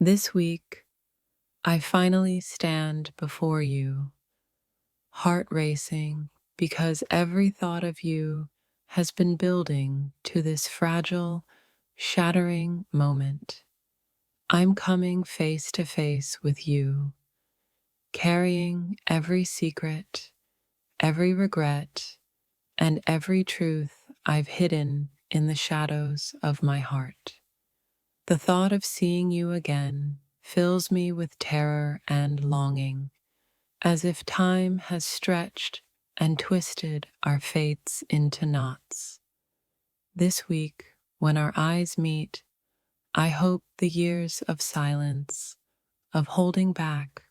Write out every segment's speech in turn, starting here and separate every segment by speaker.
Speaker 1: This week, I finally stand before you, heart racing because every thought of you has been building to this fragile, shattering moment. I'm coming face to face with you, carrying every secret, every regret, and every truth I've hidden in the shadows of my heart. The thought of seeing you again fills me with terror and longing, as if time has stretched and twisted our fates into knots. This week, when our eyes meet, I hope the years of silence, of holding back,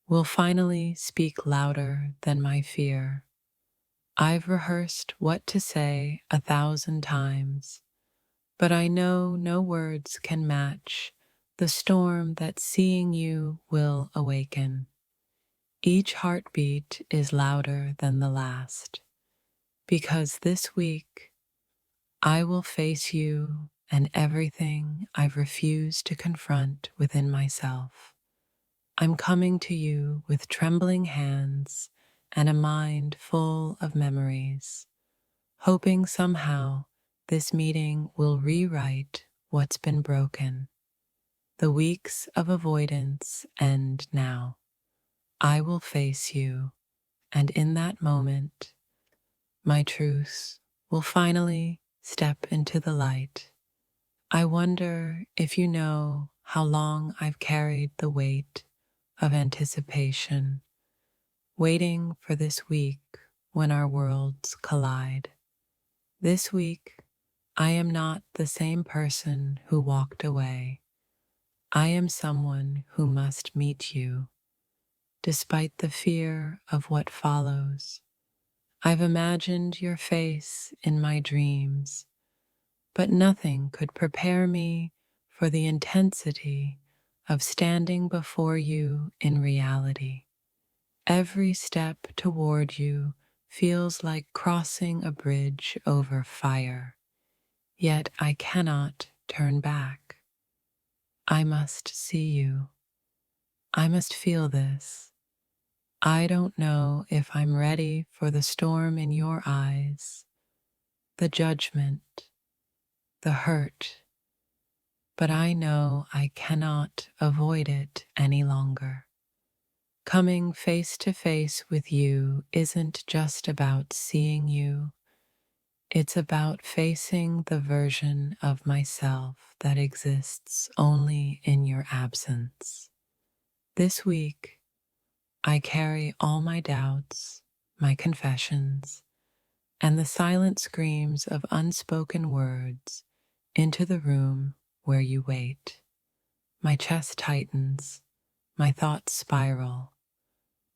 Speaker 1: will finally speak louder than my fear. I've rehearsed what to say 1,000 times, but I know no words can match the storm that seeing you will awaken. Each heartbeat is louder than the last, because this week I will face you and everything I've refused to confront within myself. I'm coming to you with trembling hands and a mind full of memories, hoping somehow this meeting will rewrite what's been broken. The weeks of avoidance end now. I will face you, and in that moment, my truths will finally step into the light. I wonder if you know how long I've carried the weight of anticipation, waiting for this week when our worlds collide. This week, I am not the same person who walked away. I am someone who must meet you, despite the fear of what follows. I've imagined your face in my dreams, but nothing could prepare me for the intensity of standing before you in reality. Every step toward you feels like crossing a bridge over fire, yet I cannot turn back. I must see you. I must feel this. I don't know if I'm ready for the storm in your eyes, the judgment, the hurt, but I know I cannot avoid it any longer. Coming face to face with you isn't just about seeing you, it's about facing the version of myself that exists only in your absence. This week, I carry all my doubts, my confessions, and the silent screams of unspoken words into the room where you wait. My chest tightens, my thoughts spiral,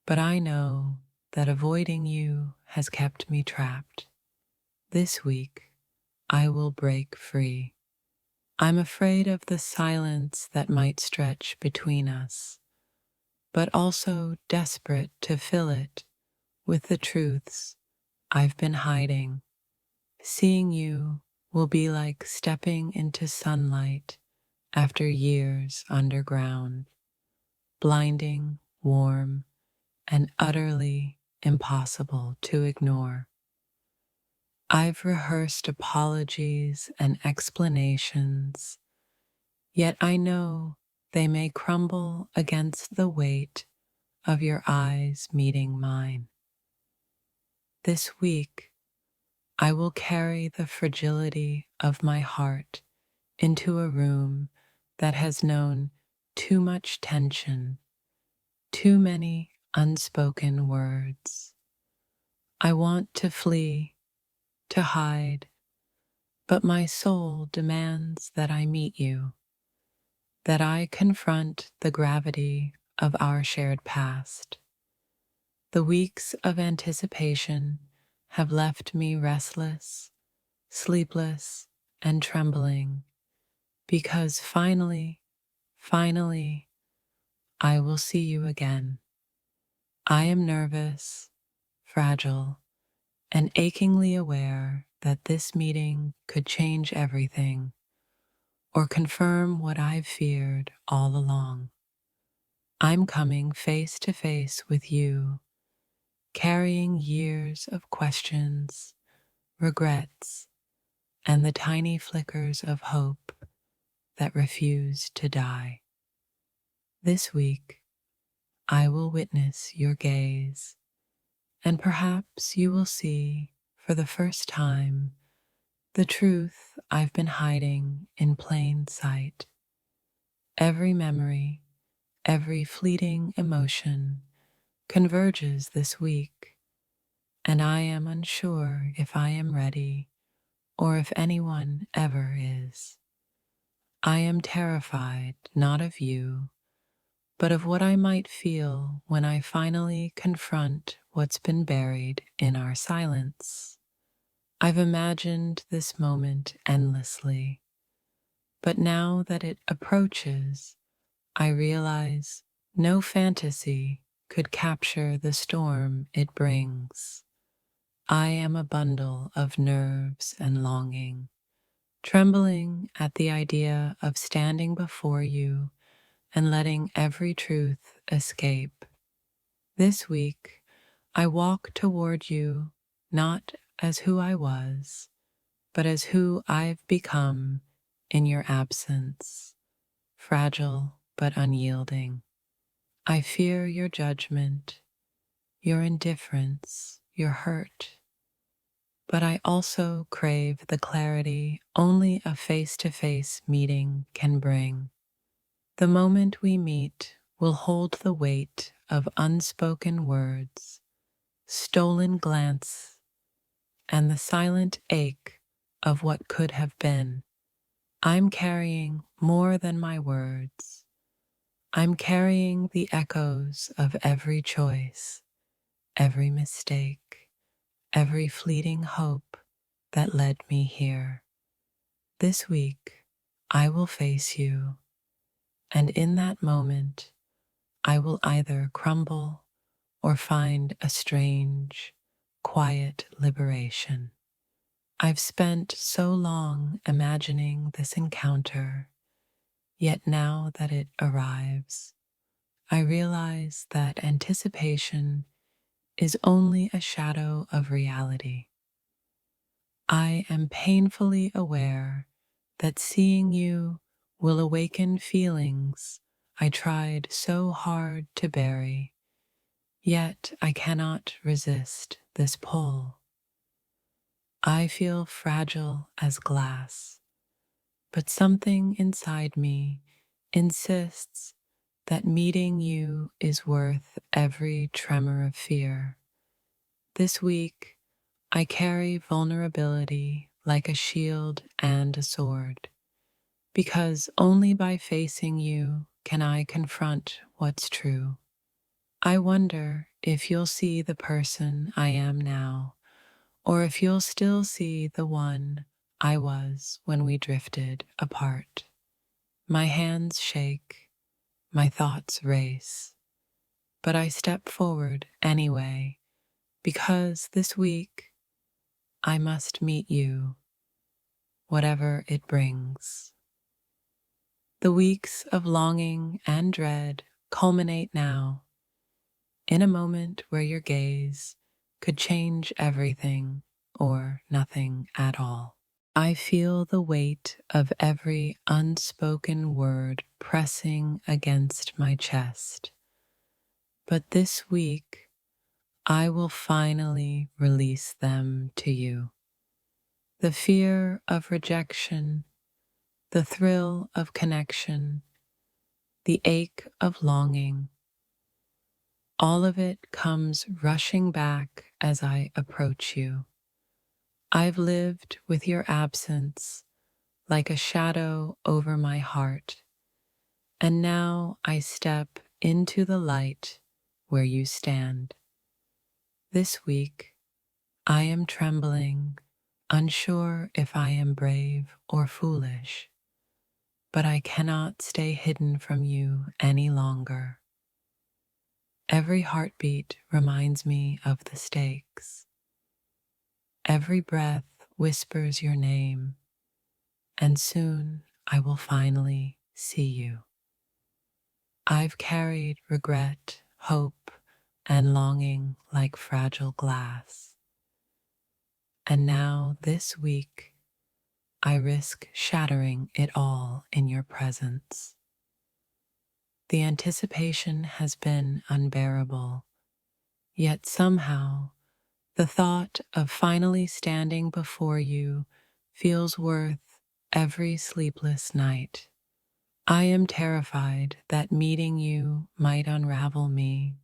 Speaker 1: but I know that avoiding you has kept me trapped. This week, I will break free. I'm afraid of the silence that might stretch between us, but also desperate to fill it with the truths I've been hiding. Seeing you will be like stepping into sunlight after years underground, blinding, warm, and utterly impossible to ignore. I've rehearsed apologies and explanations, yet I know they may crumble against the weight of your eyes meeting mine. This week, I will carry the fragility of my heart into a room that has known too much tension, too many unspoken words. I want to flee, to hide, but my soul demands that I meet you, that I confront the gravity of our shared past. The weeks of anticipation have left me restless, sleepless, and trembling, because finally, I will see you again. I am nervous, fragile, and achingly aware that this meeting could change everything. or confirm what I've feared all along. I'm coming face to face with you, carrying years of questions, regrets, and the tiny flickers of hope that refuse to die. This week, I will witness your gaze, and perhaps you will see, for the first time, the truth I've been hiding in plain sight. Every memory, every fleeting emotion converges this week, and I am unsure if I am ready or if anyone ever is. I am terrified not of you, but of what I might feel when I finally confront what's been buried in our silence. I've imagined this moment endlessly, but now that it approaches, I realize no fantasy could capture the storm it brings. I am a bundle of nerves and longing, trembling at the idea of standing before you and letting every truth escape. This week, I walk toward you not as who I was, but as who I've become in your absence, fragile but unyielding. I fear your judgment, your indifference, your hurt, but I also crave the clarity only a face-to-face meeting can bring. The moment we meet will hold the weight of unspoken words, stolen glance, and the silent ache of what could have been. I'm carrying more than my words. I'm carrying the echoes of every choice, every mistake, every fleeting hope that led me here. This week, I will face you, and in that moment, I will either crumble or find a strange, quiet liberation. I've spent so long imagining this encounter, yet now that it arrives, I realize that anticipation is only a shadow of reality. I am painfully aware that seeing you will awaken feelings I tried so hard to bury, yet I cannot resist this pull. I feel fragile as glass, but something inside me insists that meeting you is worth every tremor of fear. This week, I carry vulnerability like a shield and a sword, because only by facing you can I confront what's true. I wonder if you'll see the person I am now, or if you'll still see the one I was when we drifted apart. My hands shake, my thoughts race, but I step forward anyway, because this week I must meet you, whatever it brings. The weeks of longing and dread culminate now, in a moment where your gaze could change everything or nothing at all. I feel the weight of every unspoken word pressing against my chest. But this week, I will finally release them to you. The fear of rejection, the thrill of connection, the ache of longing, all of it comes rushing back as I approach you. I've lived with your absence like a shadow over my heart, and now I step into the light where you stand. This week, I am trembling, unsure if I am brave or foolish, but I cannot stay hidden from you any longer. Every heartbeat reminds me of the stakes. Every breath whispers your name, and soon I will finally see you. I've carried regret, hope, and longing like fragile glass. And now, this week, I risk shattering it all in your presence. The anticipation has been unbearable, yet somehow the thought of finally standing before you feels worth every sleepless night. I am terrified that meeting you might unravel me,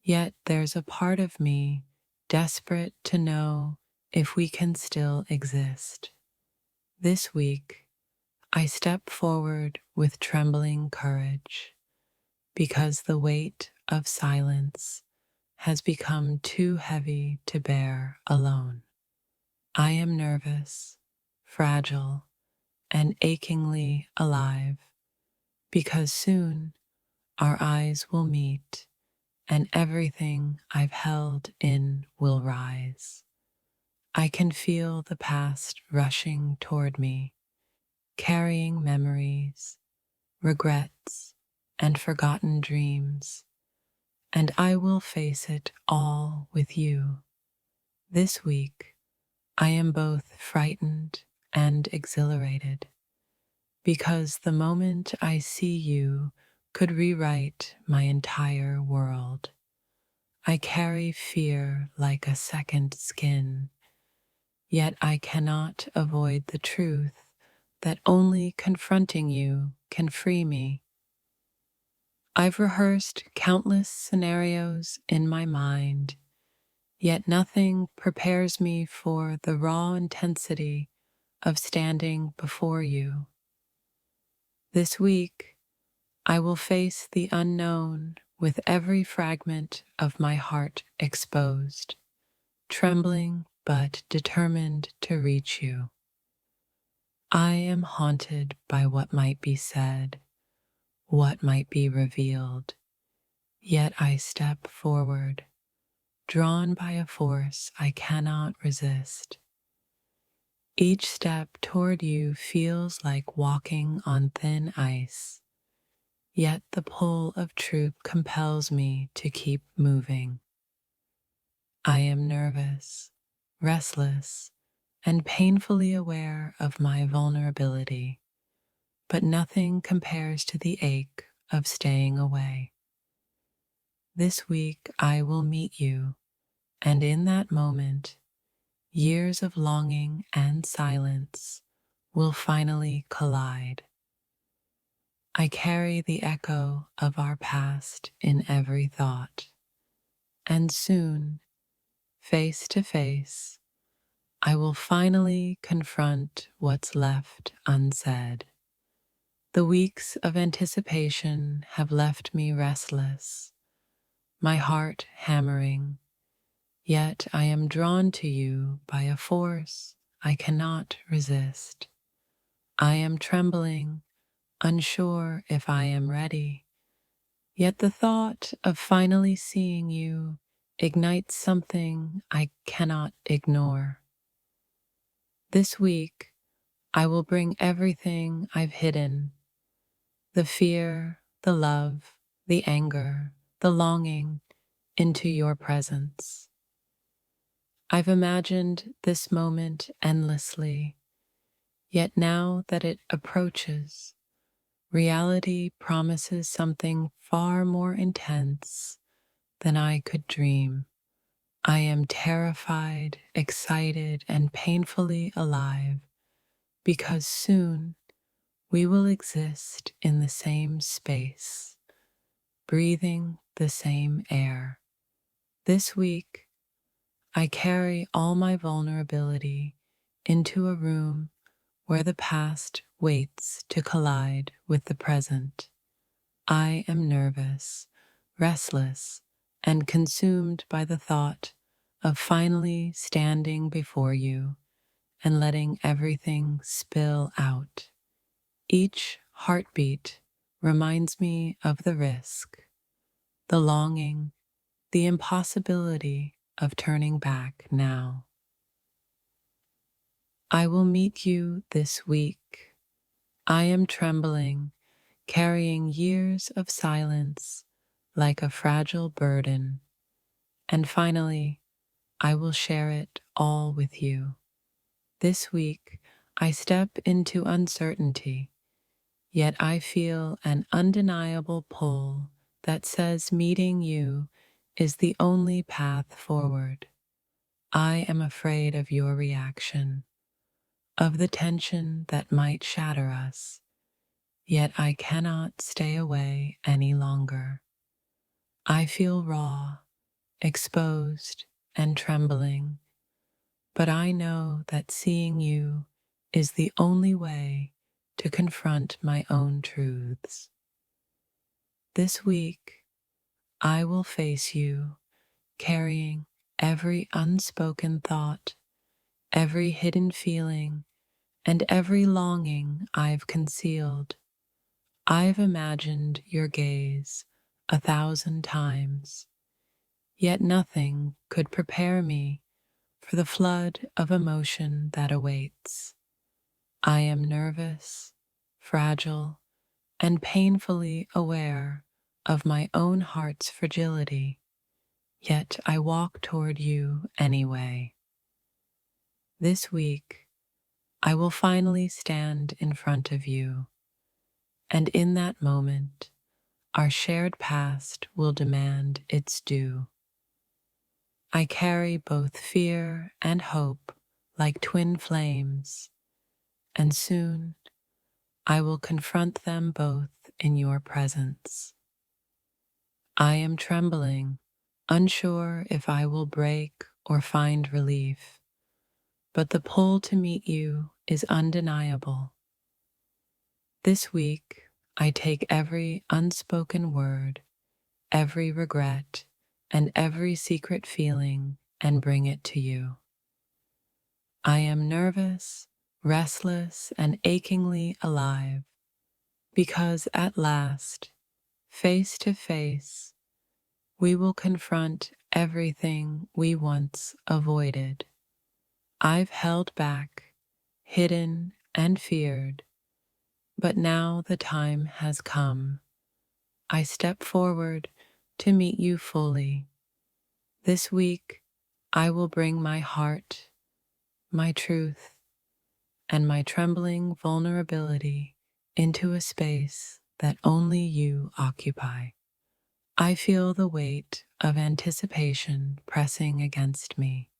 Speaker 1: yet there's a part of me desperate to know if we can still exist. This week, I step forward with trembling courage because the weight of silence has become too heavy to bear alone. I am nervous, fragile, and achingly alive because soon our eyes will meet and everything I've held in will rise. I can feel the past rushing toward me, carrying memories, regrets, and forgotten dreams, and I will face it all with you. This week, I am both frightened and exhilarated because the moment I see you could rewrite my entire world. I carry fear like a second skin, yet I cannot avoid the truth that only confronting you can free me. I've rehearsed countless scenarios in my mind, yet nothing prepares me for the raw intensity of standing before you. This week, I will face the unknown with every fragment of my heart exposed, trembling but determined to reach you. I am haunted by what might be said, what might be revealed, yet I step forward, drawn by a force I cannot resist. Each step toward you feels like walking on thin ice, yet the pull of truth compels me to keep moving. I am nervous, restless, and painfully aware of my vulnerability, but nothing compares to the ache of staying away. This week I will meet you, and in that moment, years of longing and silence will finally collide. I carry the echo of our past in every thought, and soon, face to face, I will finally confront what's left unsaid. The weeks of anticipation have left me restless, my heart hammering, yet I am drawn to you by a force I cannot resist. I am trembling, unsure if I am ready, yet the thought of finally seeing you ignites something I cannot ignore. This week, I will bring everything I've hidden, the fear, the love, the anger, the longing, into your presence. I've imagined this moment endlessly, yet now that it approaches, reality promises something far more intense than I could dream. I am terrified, excited, and painfully alive because soon we will exist in the same space, breathing the same air. This week, I carry all my vulnerability into a room where the past waits to collide with the present. I am nervous, restless, and consumed by the thought of finally standing before you and letting everything spill out. Each heartbeat reminds me of the risk, the longing, the impossibility of turning back now. I will meet you this week, I am trembling, carrying years of silence like a fragile burden, and finally, I will share it all with you. This week, I step into uncertainty, yet I feel an undeniable pull that says meeting you is the only path forward. I am afraid of your reaction, of the tension that might shatter us, yet I cannot stay away any longer. I feel raw, exposed, and trembling, but I know that seeing you is the only way to confront my own truths. This week, I will face you carrying every unspoken thought, every hidden feeling, and every longing I've concealed. I've imagined your gaze 1,000 times, yet nothing could prepare me for the flood of emotion that awaits. I am nervous, fragile, and painfully aware of my own heart's fragility, yet I walk toward you anyway. This week, I will finally stand in front of you, and in that moment, our shared past will demand its due. I carry both fear and hope like twin flames, and soon I will confront them both in your presence. I am trembling, unsure if I will break or find relief, but the pull to meet you is undeniable. This week, I take every unspoken word, every regret, and every secret feeling and bring it to you. I am nervous, restless, and achingly alive because at last, face to face, we will confront everything we once avoided. I've held back, hidden, and feared, but now the time has come. I step forward to meet you fully. This week, I will bring my heart, my truth, and my trembling vulnerability into a space that only you occupy. I feel the weight of anticipation pressing against me,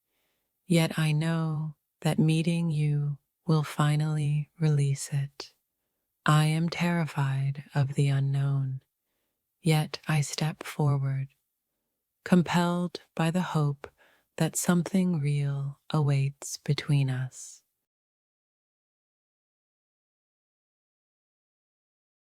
Speaker 1: yet I know that meeting you will finally release it. I am terrified of the unknown, yet I step forward, compelled by the hope that something real awaits between us.